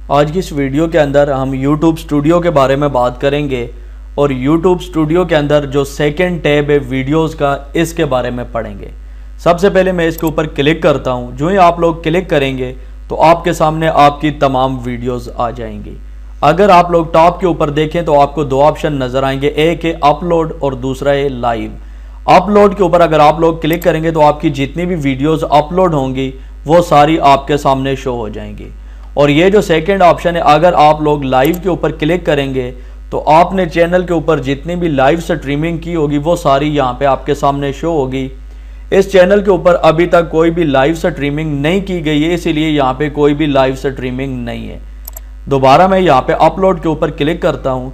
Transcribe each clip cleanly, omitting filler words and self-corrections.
आज की इस वीडियो के अंदर हम YouTube स्टूडियो के बारे में बात करेंगे और YouTube स्टूडियो के अंदर जो सेकंड टैब है वीडियोस का, इसके बारे में पढ़ेंगे। सबसे पहले मैं इसके ऊपर क्लिक करता हूं। जो ही आप लोग क्लिक करेंगे तो आपके सामने आपकी तमाम वीडियोस आ जाएंगी। अगर आप लोग टॉप के ऊपर देखें तो आपको दो ऑप्शन नजर आएंगे, एक है अपलोड और दूसरा है लाइव। अपलोड के ऊपर अगर आप लोग क्लिक करेंगे तो आपकी जितनी भी वीडियोस अपलोड होंगी वो सारी आपके सामने शो हो जाएंगी। और ये जो सेकंड ऑप्शन है, अगर आप लोग लाइव के ऊपर क्लिक करेंगे तो आपने चैनल के ऊपर जितनी भी लाइव स्ट्रीमिंग की होगी वो सारी यहाँ पे आपके सामने शो होगी। इस चैनल के ऊपर अभी तक कोई भी लाइव स्ट्रीमिंग नहीं की गई है, इसीलिए यहाँ पे कोई भी लाइव स्ट्रीमिंग नहीं है। दोबारा मैं यहाँ पे अपलोड के ऊपर क्लिक करता हूँ।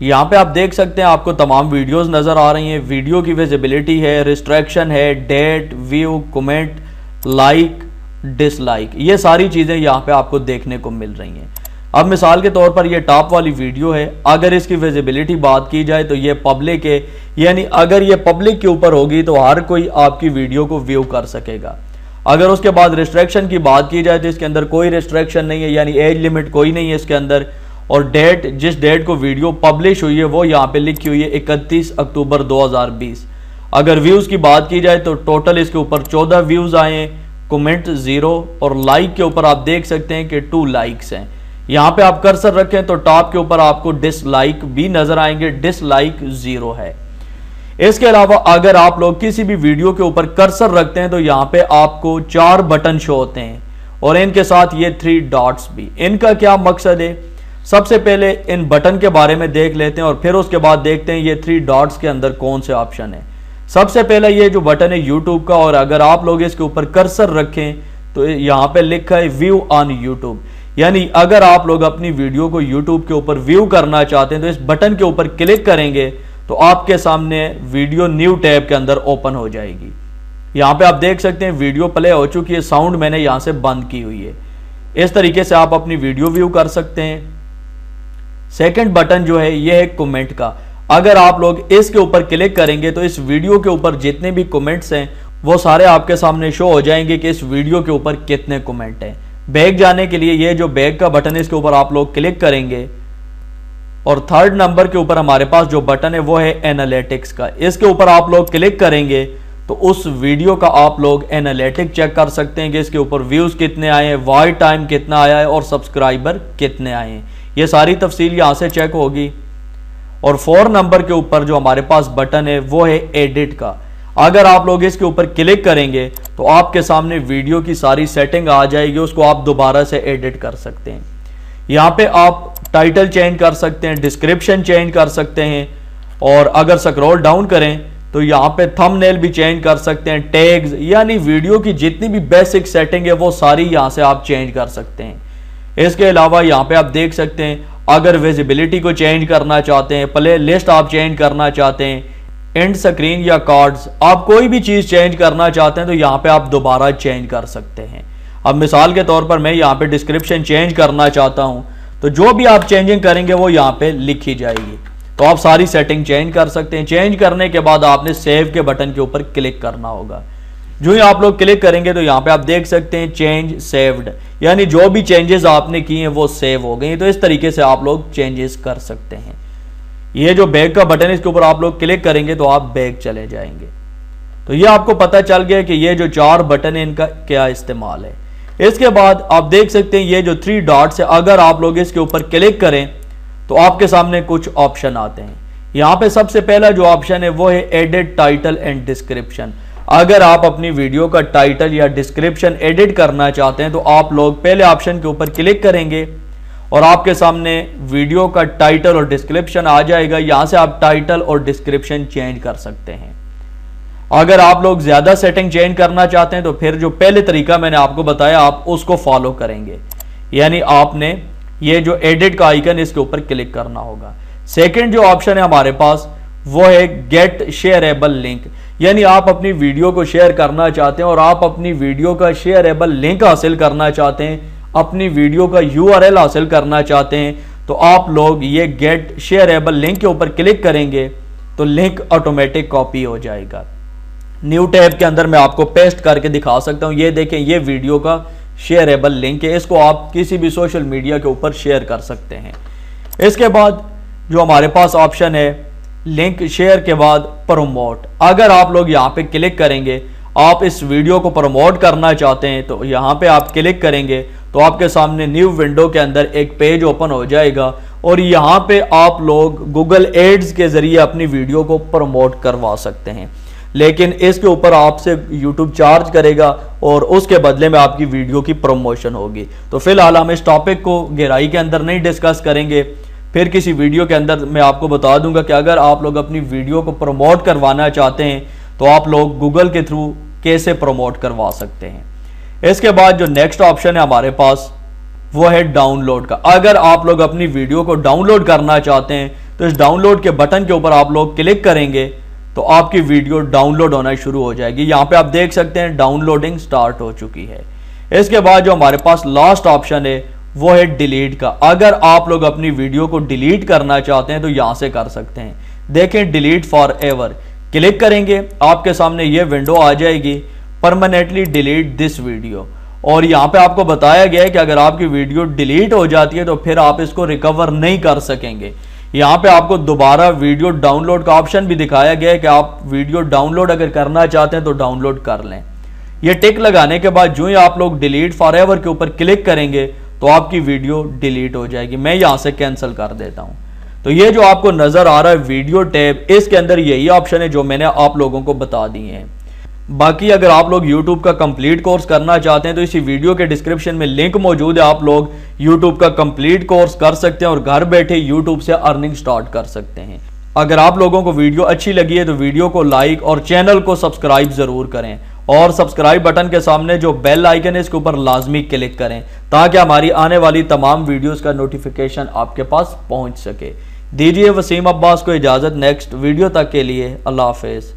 यहाँ पे आप देख सकते हैं आपको तमाम वीडियोस नजर आ रही हैं। वीडियो की विजिबिलिटी है, रिस्ट्रिक्शन है, date, view, comment, like, dislike, ये सारी चीजें यहाँ पे आपको देखने को मिल रही हैं। अब मिसाल के तौर पर ये टॉप वाली वीडियो है, अगर इसकी विजिबिलिटी बात की जाए तो ये पब्लिक है, यानी अगर ये पब्लिक के ऊपर होगी तो हर कोई आपकी वीडियो को व्यू कर सकेगा। अगर उसके बाद रिस्ट्रिक्शन की बात की जाए तो इसके अंदर कोई रिस्ट्रिक्शन नहीं है, यानी एज लिमिट कोई नहीं है इसके अंदर। और डेट, जिस डेट को वीडियो पब्लिश हुई है वो यहाँ पे लिखी हुई है 31 अक्टूबर 2020। अगर व्यूज की बात की जाए तो टोटल इसके ऊपर 14 व्यूज आए हैं, कमेंट 0 और लाइक के ऊपर आप देख सकते हैं कि 2 लाइक्स हैं। यहाँ पे आप कर्सर रखें तो टॉप के ऊपर आपको डिसलाइक भी नजर आएंगे, डिसलाइक 0 है। इसके अलावा अगर आप लोग किसी भी वीडियो के ऊपर कर्सर रखते हैं तो यहाँ पे आपको 4 बटन शो होते हैं और इनके साथ ये 3 डॉट्स भी। इनका क्या मकसद है, सबसे पहले इन बटन के बारे में देख लेते हैं और फिर उसके बाद देखते हैं ये 3 डॉट्स के अंदर कौन से ऑप्शन है। सबसे पहले ये जो बटन है यूट्यूब का, और अगर आप लोग इसके ऊपर कर्सर रखें तो यहाँ पे लिखा है व्यू ऑन यूट्यूब, यानी अगर आप लोग अपनी वीडियो को यूट्यूब के ऊपर व्यू करना चाहते हैं तो इस बटन के ऊपर क्लिक करेंगे तो आपके सामने वीडियो न्यू टैब के अंदर ओपन हो जाएगी। यहाँ पे आप देख सकते हैं वीडियो प्ले हो चुकी है, साउंड मैंने यहाँ से बंद की हुई है। इस तरीके से आप अपनी वीडियो व्यू कर सकते हैं। सेकंड बटन जो है ये है कमेंट का। अगर आप लोग इसके ऊपर क्लिक करेंगे तो इस वीडियो के ऊपर जितने भी कमेंट्स हैं वो सारे आपके सामने शो हो जाएंगे कि इस वीडियो के ऊपर कितने कमेंट हैं। बैक जाने के लिए ये जो बैक का बटन है इसके ऊपर आप लोग क्लिक करेंगे और थर्ड नंबर के ऊपर हमारे पास जो बटन है वो है एनालिटिक्स का। इसके ऊपर आप लोग क्लिक करेंगे तो उस वीडियो का आप लोग एनालिटिक चेक कर सकते हैं कि इसके ऊपर व्यूज कितने आए हैं, वॉच टाइम कितना आया है और सब्सक्राइबर कितने आए हैं। ये सारी तफसील यहाँ से चेक होगी। और 4 नंबर के ऊपर जो हमारे पास बटन है वो है एडिट का। अगर आप लोग इसके ऊपर क्लिक करेंगे तो आपके सामने वीडियो की सारी सेटिंग आ जाएगी, उसको आप दोबारा से एडिट कर सकते हैं। यहाँ पे आप टाइटल चेंज कर सकते हैं, डिस्क्रिप्शन चेंज कर सकते हैं, और अगर स्क्रॉल डाउन करें तो यहाँ पे थंबनेल भी चेंज कर सकते हैं, टैग्स, यानी वीडियो की जितनी भी बेसिक सेटिंग है वो सारी यहाँ से आप चेंज कर सकते हैं। इसके अलावा यहाँ पे आप देख सकते हैं अगर विजिबिलिटी को चेंज करना चाहते हैं, प्ले लिस्ट आप चेंज करना चाहते हैं, एंड स्क्रीन या कार्ड्स, आप कोई भी चीज चेंज करना चाहते हैं तो यहाँ पे आप दोबारा चेंज कर सकते हैं। अब मिसाल के तौर पर मैं यहाँ पे डिस्क्रिप्शन चेंज करना चाहता हूँ तो जो भी आप चेंजिंग करेंगे वो यहाँ पे लिखी जाएगी, तो आप सारी सेटिंग चेंज कर सकते हैं। चेंज करने के बाद आपने सेव के बटन के ऊपर क्लिक करना होगा। जो ही आप लोग क्लिक करेंगे तो यहाँ पे आप देख सकते हैं चेंज सेव्ड, यानी जो भी चेंजेस आपने किए हैं वो सेव हो गए। तो इस तरीके से आप लोग चेंजेस कर सकते हैं। ये जो बैक का बटन है इसके ऊपर आप लोग क्लिक करेंगे तो आप बैक चले जाएंगे। तो ये आपको पता चल गया कि ये जो 4 बटन है इनका क्या इस्तेमाल है। इसके बाद आप देख सकते हैं ये जो 3 डॉट्स है, अगर आप लोग इसके ऊपर क्लिक करें तो आपके सामने कुछ ऑप्शन आते हैं। यहाँ पे सबसे पहला जो ऑप्शन है वो है एडिट टाइटल एंड डिस्क्रिप्शन। अगर आप अपनी वीडियो का टाइटल या डिस्क्रिप्शन एडिट करना चाहते हैं तो आप लोग पहले ऑप्शन के ऊपर क्लिक करेंगे और आपके सामने वीडियो का टाइटल और डिस्क्रिप्शन आ जाएगा। यहां से आप टाइटल और डिस्क्रिप्शन चेंज कर सकते हैं। अगर आप लोग ज्यादा सेटिंग चेंज करना चाहते हैं तो फिर जो पहले तरीका मैंने आपको बताया आप उसको फॉलो करेंगे, यानी आपने ये जो एडिट का आइकन इसके ऊपर क्लिक करना होगा। सेकंड जो ऑप्शन है हमारे पास वो है गेट शेयरेबल लिंक, यानी आप अपनी वीडियो को शेयर करना चाहते हैं और आप अपनी वीडियो का शेयरेबल लिंक हासिल करना चाहते हैं, अपनी वीडियो का URL हासिल करना चाहते हैं, तो आप लोग ये गेट शेयरेबल लिंक के ऊपर क्लिक करेंगे तो लिंक ऑटोमेटिक कॉपी हो जाएगा। न्यू टैब के अंदर मैं आपको पेस्ट करके दिखा सकता हूं। ये देखें, ये वीडियो का शेयरेबल लिंक है, इसको आप किसी भी सोशल मीडिया के ऊपर शेयर कर सकते हैं। इसके बाद जो हमारे पास ऑप्शन है लिंक शेयर के बाद प्रमोट, अगर आप लोग यहाँ पे क्लिक करेंगे, आप इस वीडियो को प्रमोट करना चाहते हैं तो यहाँ पे आप क्लिक करेंगे तो आपके सामने न्यू विंडो के अंदर एक पेज ओपन हो जाएगा और यहाँ पे आप लोग गूगल एड्स के जरिए अपनी वीडियो को प्रमोट करवा सकते हैं, लेकिन इसके ऊपर आपसे यूट्यूब चार्ज करेगा और उसके बदले में आपकी वीडियो की प्रमोशन होगी। तो फिलहाल हम इस टॉपिक को गहराई के अंदर नहीं डिस्कस करेंगे, फिर किसी वीडियो के अंदर मैं आपको बता दूंगा कि अगर आप लोग अपनी वीडियो को प्रमोट करवाना चाहते हैं तो आप लोग गूगल के थ्रू कैसे प्रमोट करवा सकते हैं। इसके बाद जो नेक्स्ट ऑप्शन है हमारे पास वो है डाउनलोड का। अगर आप लोग अपनी वीडियो को डाउनलोड करना चाहते हैं तो इस डाउनलोड के बटन के ऊपर आप लोग क्लिक करेंगे तो आपकी वीडियो डाउनलोड होना शुरू हो जाएगी। यहाँ पे आप देख सकते हैं डाउनलोडिंग स्टार्ट हो चुकी है। इसके बाद जो हमारे पास लास्ट ऑप्शन है वो है डिलीट का। अगर आप लोग अपनी वीडियो को डिलीट करना चाहते हैं तो यहां से कर सकते हैं। देखें डिलीट फॉर एवर, क्लिक करेंगे आपके सामने ये विंडो आ जाएगी, परमानेंटली डिलीट दिस वीडियो, और यहाँ पे आपको बताया गया है कि अगर आपकी वीडियो डिलीट हो जाती है तो फिर आप इसको रिकवर नहीं कर सकेंगे। यहाँ पे आपको दोबारा वीडियो डाउनलोड का ऑप्शन भी दिखाया गया है कि आप वीडियो डाउनलोड अगर करना चाहते हैं तो डाउनलोड कर लें। ये टिक लगाने के बाद जो ही आप लोग डिलीट फॉर एवर के ऊपर क्लिक करेंगे तो आपकी वीडियो डिलीट हो जाएगी। मैं यहां से कैंसिल कर देता हूं। तो ये जो आपको नजर आ रहा है वीडियो टैब, इसके अंदर यही ऑप्शन है जो मैंने आप लोगों को बता दिए हैं। बाकी अगर आप लोग YouTube का कंप्लीट कोर्स करना चाहते हैं तो इसी वीडियो के डिस्क्रिप्शन में लिंक मौजूद है, आप लोग YouTube का कंप्लीट कोर्स कर सकते हैं और घर बैठे YouTube से अर्निंग स्टार्ट कर सकते हैं। अगर आप लोगों को वीडियो अच्छी लगी है तो वीडियो को लाइक और चैनल को सब्सक्राइब जरूर करें, और सब्सक्राइब बटन के सामने जो बेल आइकन है इसके ऊपर लाजमी क्लिक करें ताकि हमारी आने वाली तमाम वीडियोस का नोटिफिकेशन आपके पास पहुंच सके। दीजिए वसीम अब्बास को इजाजत, नेक्स्ट वीडियो तक के लिए अल्लाह हाफिज।